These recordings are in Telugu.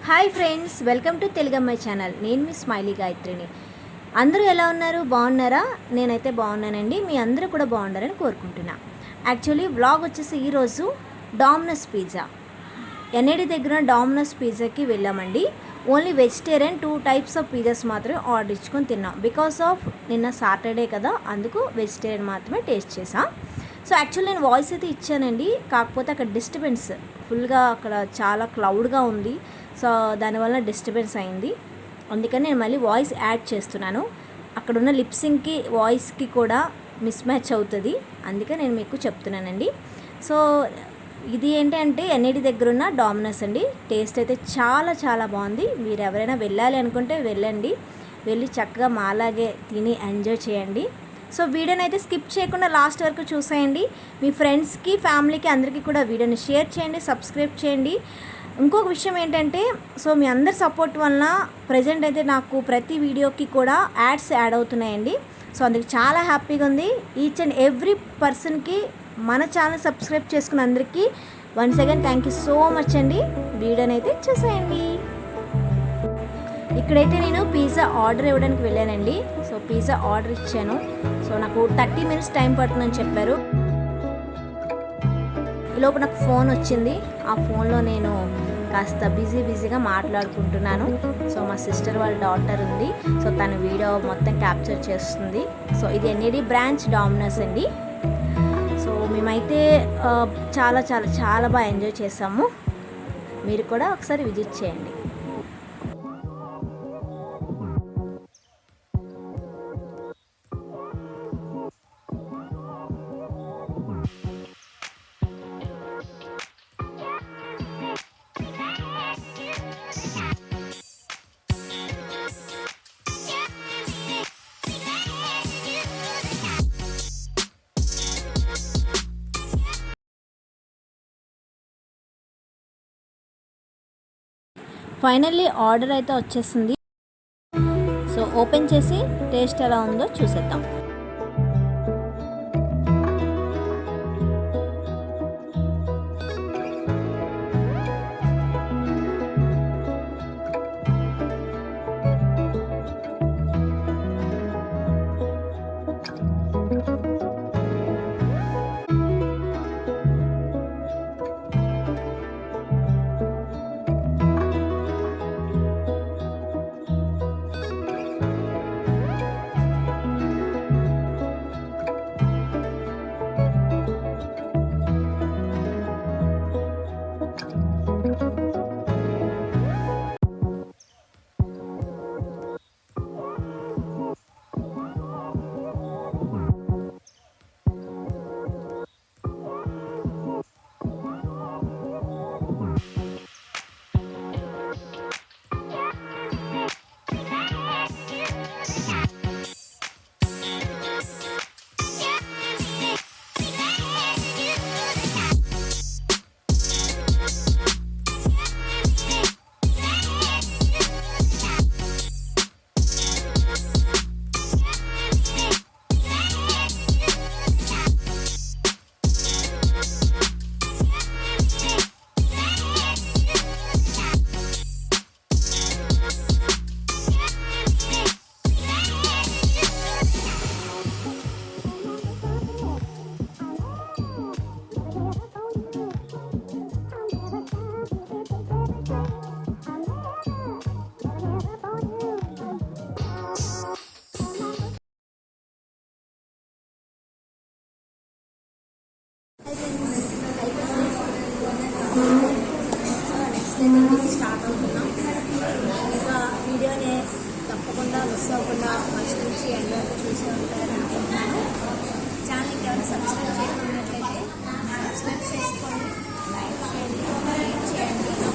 Hi friends, welcome to Telugu అమ్మాయి ఛానల్. నేను మీ స్మైలీ గాయత్రిని. అందరూ ఎలా ఉన్నారు? బాగున్నారా? నేనైతే బాగున్నానండి. మీ అందరూ కూడా బాగుండాలని కోరుకుంటున్నా. యాక్చువల్లీ వ్లాగ్ వచ్చేసి ఈరోజు డామినోస్ పిజ్జా, ఎన్ఏడి దగ్గర డామినోస్ పిజ్జాకి వెళ్ళామండి. Only vegetarian 2 types of pizzas మాత్రమే ఆర్డర్ ఇచ్చుకొని తిన్నాం. బికాస్ ఆఫ్ నిన్న సాటర్డే కదా, అందుకు వెజిటేరియన్ మాత్రమే టేస్ట్ చేసాం. సో యాక్చువల్లీ నేను వాయిస్ అయితే ఇచ్చానండి, కాకపోతే అక్కడ డిస్టర్బెన్స్ ఫుల్గా, అక్కడ చాలా క్లౌడ్గా ఉంది. సో దానివల్ల డిస్టర్బెన్స్ అయింది. అందుకని నేను మళ్ళీ వాయిస్ యాడ్ చేస్తున్నాను. అక్కడున్న లిప్సింగ్కి వాయిస్కి కూడా మిస్ మ్యాచ్ అవుతుంది, అందుకే నేను మీకు చెప్తున్నానండి. సో ఇది ఏంటంటే ఎన్ఏడి దగ్గర ఉన్న డామినోస్ అండి. టేస్ట్ అయితే చాలా చాలా బాగుంది. మీరు ఎవరైనా వెళ్ళాలి అనుకుంటే వెళ్ళండి, వెళ్ళి చక్కగా మాలాగే తిని ఎంజాయ్ చేయండి. సో వీడియోని అయితే స్కిప్ చేయకుండా లాస్ట్ వరకు చూసేయండి. మీ ఫ్రెండ్స్కి, ఫ్యామిలీకి, అందరికీ కూడా వీడియోని షేర్ చేయండి, సబ్స్క్రైబ్ చేయండి. ఇంకొక విషయం ఏంటంటే, సో మీ అందరి సపోర్ట్ వలన ప్రజెంట్ అయితే నాకు ప్రతి వీడియోకి కూడా యాడ్స్ యాడ్ అవుతున్నాయండి. సో అందుకు చాలా హ్యాపీగా ఉంది. ఈచ్ అండ్ ఎవ్రీ పర్సన్కి, మన ఛానల్ సబ్స్క్రైబ్ చేసుకున్న అందరికీ once again thank you so much అండి. వీడియోని అయితే చూసేయండి. ఇక్కడైతే నేను పిజ్జా ఆర్డర్ ఇవ్వడానికి వెళ్ళానండి. సో పిజ్జా ఆర్డర్ ఇచ్చాను. సో నాకు 30 మినిట్స్ టైం పడుతుందని చెప్పారు. ఈలోపు నాకు ఫోన్ వచ్చింది. ఆ ఫోన్లో నేను కాస్త బిజీగా మాట్లాడుకుంటున్నాను. సో మా సిస్టర్ వాళ్ళ డాటర్ ఉంది. సో తన వీడియో మొత్తం క్యాప్చర్ చేస్తుంది. సో ఇది ఎన్ఏడి బ్రాంచ్ డామినోస్ అండి. సో మేమైతే చాలా చాలా చాలా బాగా ఎంజాయ్ చేసాము. మీరు కూడా ఒకసారి విజిట్ చేయండి. ఫైనల్లీ ఆర్డర్ అయితే వచ్చేసింది. సో ఓపెన్ చేసి టేస్ట్ ఎలా ఉందో చూసేద్దాం. స్టార్ట్ అవుతున్నాం. ఇంకా వీడియోని తప్పకుండా మిస్ అవ్వకుండా ఫస్ట్ నుంచి ఎండ్ వరకు చూసి ఉంటారని అనుకుంటున్నాను. ఛానల్కి ఎవరైనా సబ్స్క్రైబ్ చేయడం ఉన్నట్లయితే సబ్స్క్రైబ్ చేసుకోండి, లైక్ చేయండి, షేర్ చేయండి.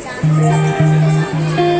ఛానల్కి సబ్స్క్రైబ్ చేసుకోండి.